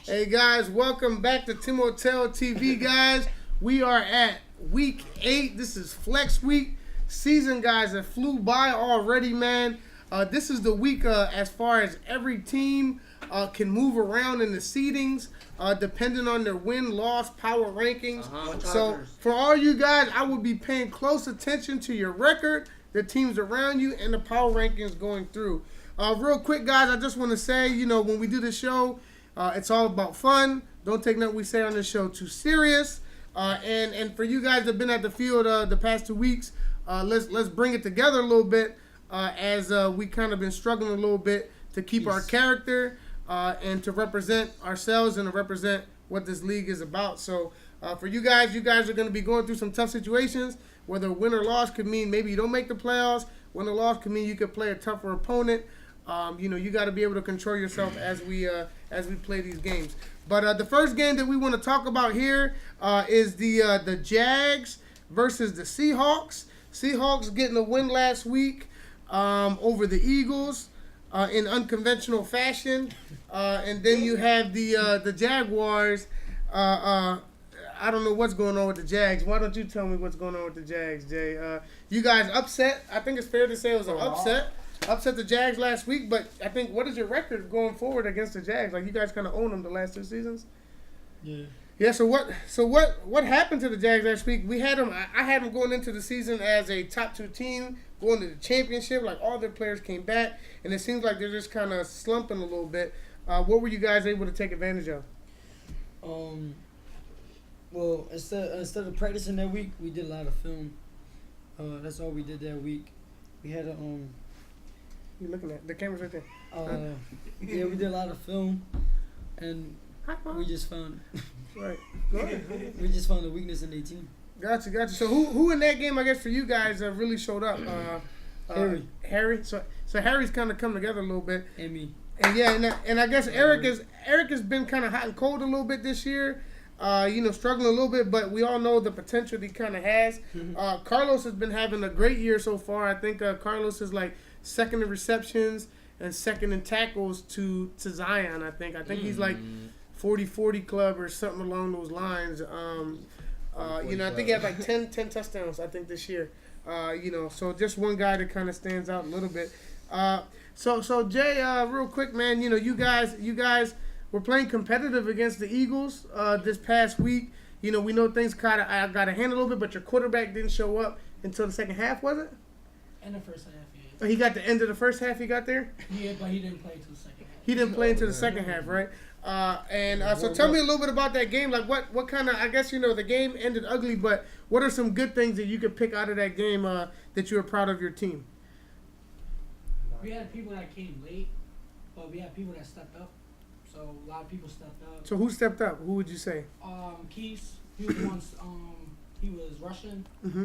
Hey guys, welcome back to Timoteo TV, guys. We are at week 8. This is flex week. Season, guys, that flew by already, man. This is the week as far as every team can move around in the seedings, depending on their win-loss power rankings. So for all you guys, I will be paying close attention to your record, the teams around you, and the power rankings going through. Real quick, guys, I just want to say, when we do this show, it's all about fun. Don't take nothing we say on this show too serious. And for you guys that have been at the field the past 2 weeks, let's bring it together a little bit as we kind of been struggling a little bit to keep our character and to represent ourselves and to represent what this league is about. So for you guys are going to be going through some tough situations. Whether win or loss could mean maybe you don't make the playoffs. Win or loss could mean you could play a tougher opponent. You got to be able to control yourself as we play these games. But the first game that we want to talk about here is the Jags versus the Seahawks. Seahawks getting a win last week over the Eagles in unconventional fashion, and then you have the Jaguars. I don't know what's going on with the Jags. Why don't you tell me what's going on with the Jags, Jay? You guys upset. I think it's fair to say it was an upset. Upset the Jags last week, but I think, what is your record going forward against the Jags? Like, you guys kind of own them the last 2 seasons. Yeah. Yeah. So what happened to the Jags last week? We had them. I had them going into the season as a top 2 team, going to the championship. Like, all their players came back, and it seems like they're just kind of slumping a little bit. What were you guys able to take advantage of? Well, instead of practicing that week, we did a lot of film. That's all we did that week. We had a You're looking at the camera's right there. Yeah, we did a lot of film, and we just found right. Go ahead. We just found a weakness in their team. Gotcha. So who in that game, I guess, for you guys really showed up? Harry. So Harry's kind of come together a little bit. And me. And yeah, and I guess Eric has been kind of hot and cold a little bit this year. Struggling a little bit, but we all know the potential he kind of has. Carlos has been having a great year so far. I think Carlos is like second in receptions and second in tackles to Zion. I think he's like 40-40 club or something along those lines. I think he had like 10 touchdowns, I think, this year. So just one guy that kind of stands out a little bit. So Jay, real quick, man, you guys were playing competitive against the Eagles this past week. We know things kind of got a hand a little bit, but your quarterback didn't show up until the second half, was it? In the first half, yeah. He got the end of the first half. He got there. Yeah, but he didn't play until the second half. He didn't play until the second half, right? So tell me a little bit about that game. Like, what kind of? I guess the game ended ugly, but what are some good things that you could pick out of that game that you were proud of your team? We had people that came late, but we had people that stepped up. So a lot of people stepped up. So who stepped up? Who would you say? Keys. He was once. He was Russian. Mm-hmm.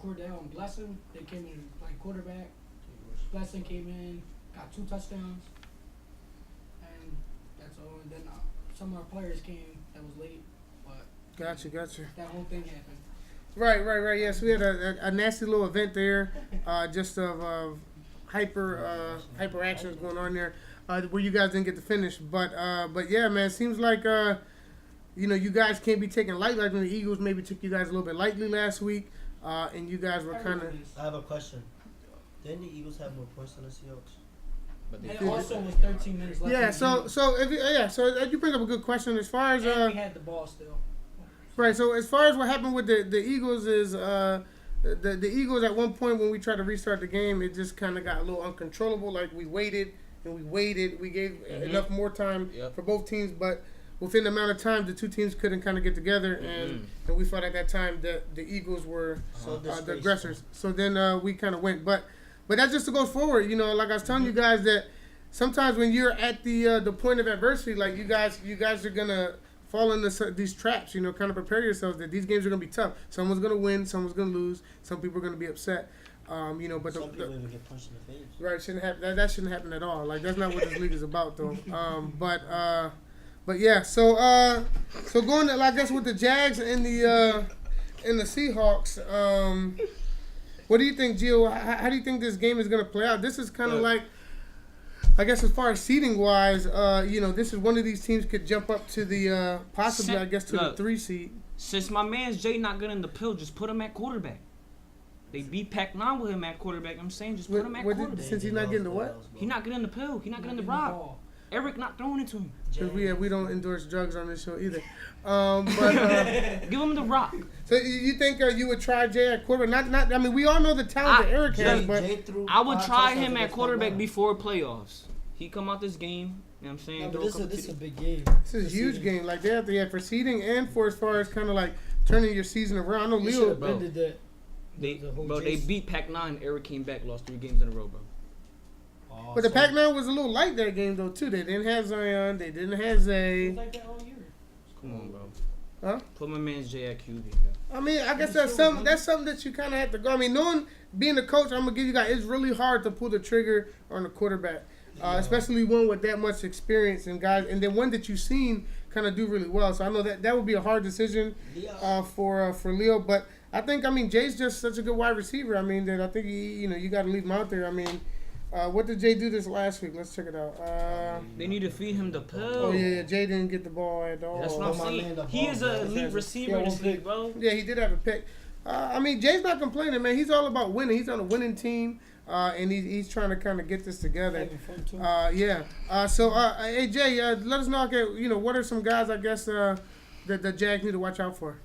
Cordell and Blessing. They came in like quarterback. Blessing came in, got 2 touchdowns, and that's all. And then some of our players came that was late, but Gotcha. that whole thing happened. Right. Yes, we had a nasty little event there, just of hyper actions going on there, where you guys didn't get to finish. But yeah, man, it seems like you guys can't be taken lightly. Like when the Eagles maybe took you guys a little bit lightly last week, and you guys were kind of. I have a question. Didn't the Eagles have more points than the Seahawks? But it also was 13 minutes left. Yeah. So you bring up a good question as far as and we had the ball still. Right. So as far as what happened with the Eagles is the Eagles at one point when we tried to restart the game, it just kind of got a little uncontrollable. Like we waited. We gave enough more time for both teams, but within the amount of time, the 2 teams couldn't kind of get together, and we felt at that time that the Eagles were the aggressors. So then we kind of went, but that just goes forward. Like I was telling you guys that sometimes when you're at the point of adversity, like you guys are gonna fall into these traps. Kind of prepare yourselves that these games are gonna be tough. Someone's gonna win, someone's gonna lose, some people are gonna be upset. But some people even get punched in the face. Right, shouldn't happen. That shouldn't happen at all. Like that's not what this league is about, though. But yeah, so going to, I guess, with the Jags and the Seahawks, what do you think, Gio? How do you think this game is going to play out? This is kind of like I guess as far as seeding wise, this is one of these teams could jump up to the possibly, I guess, to the 3 seed. Since my man's Jay not getting the pill, just put him at quarterback. They beat Pac-9 with him at quarterback. I'm saying just put him at quarterback. Since he's not getting the what? He not getting the pill. He not getting the rock. Eric not throwing it to him. Because we don't endorse drugs on this show either. Give him the rock. So you think you would try Jay at quarterback? Not. I mean, we all know the talent that Eric has, but I would try him at quarterback before playoffs. He come out this game. You know what I'm saying? No, but this is a big game. This is a huge game. Like they have to for seeding and for as far as kind of like turning your season around. I know Leo. They beat Pac-9. Eric came back, lost 3 games in a row, bro. But the Pac-9 was a little light that game though too. They didn't have Zion. They didn't have Zay. It was like that all year. Come on, bro. Huh? Put my man's Jay at QB. I mean, I guess that's something that you kind of have to go. I mean, knowing being a coach, I'm gonna give you guys. It's really hard to pull the trigger on the quarterback, especially one with that much experience and guys, and then one that you've seen kind of do really well. So I know that would be a hard decision for Leo. But I think Jay's just such a good wide receiver. I mean that I think you got to leave him out there. I mean. What did Jay do this last week? Let's check it out. They need to feed him the pill. Oh, yeah. Jay didn't get the ball at all. That's what I'm saying. He is an elite receiver this week, bro. Yeah, he did have a pick. Jay's not complaining, man. He's all about winning. He's on a winning team, and he's trying to kind of get this together. Hey, Jay, let us know, what are some guys, I guess, that the Jags need to watch out for?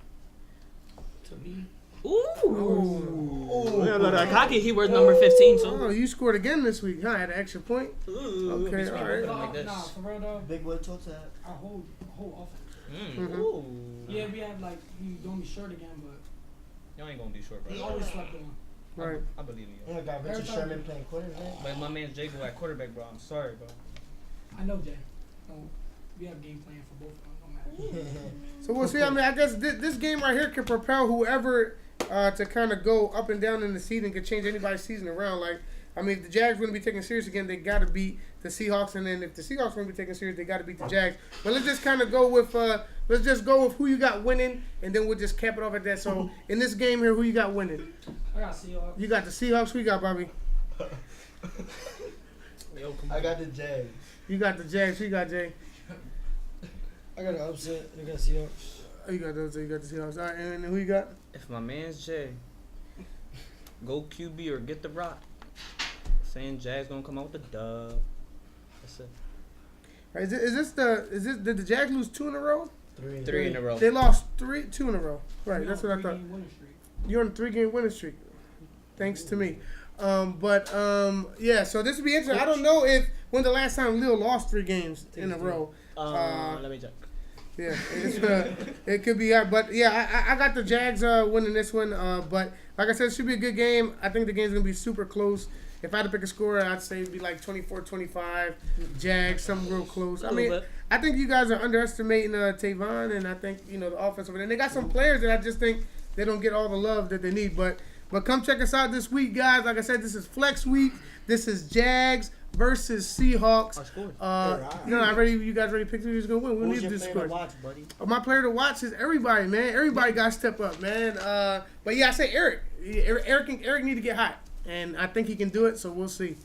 To me. Ooh. Yeah, cocky, he wears number 15, so. Oh, you scored again this week, huh? At an extra point? Ooh. Okay, all right. Nah, for real though. Big boy toe tap. Our whole offense. Mm-hmm. Ooh. Yeah, we have we doing me short again, but Y'all ain't gonna be short, bro. he always slept on. Right. I believe in you. Yeah, got Richard Sherman playing quarterback. But my man's Jay go at quarterback, bro. I'm sorry, bro. I know, Jay. We have game plan for both of them. No matter. So we'll see. I guess this game right here can propel whoever to kind of go up and down in the season, could change anybody's season around. If the Jags want to be taken serious again, they got to beat the Seahawks, and then if the Seahawks want to be taken serious, they got to beat the Jags. But let's just kind of go with who you got winning, and then we'll just cap it off at that. So in this game here, who you got winning? I got Seahawks. You got the Seahawks. Who you got, Bobby? I got the Jags. You got the Jags. Who you got, Jay? I got an upset. I got Seahawks. Oh, you got those. You got the Seahawks. All right, and then who you got? If my man's Jay, go QB or get the rock. Saying Jags gonna come out with the dub. That's it. All right, did the Jags lose 2 in a row? 3 in a row. They lost 2 in a row. Right, that's what I thought. You're on a 3-game winning streak. Thanks to me. So this would be interesting. I don't know when the last time Leo lost 3 games in a row. Let me check. Yeah, it could be. But yeah, I got the Jags winning this one. But like I said, it should be a good game. I think the game's gonna be super close. If I had to pick a score, I'd say it'd be like 24-25, Jags, something real close. I think you guys are underestimating Tavon, and I think the offense over there. And they got some players that I just think they don't get all the love that they need. But come check us out this week, guys. Like I said, this is Flex Week. This is Jags versus Seahawks. You guys already picked who's gonna win. We need this score. My player to watch is everybody, man. Everybody got to step up, man. But yeah, I say Eric. Eric need to get hot, and I think he can do it. So we'll see.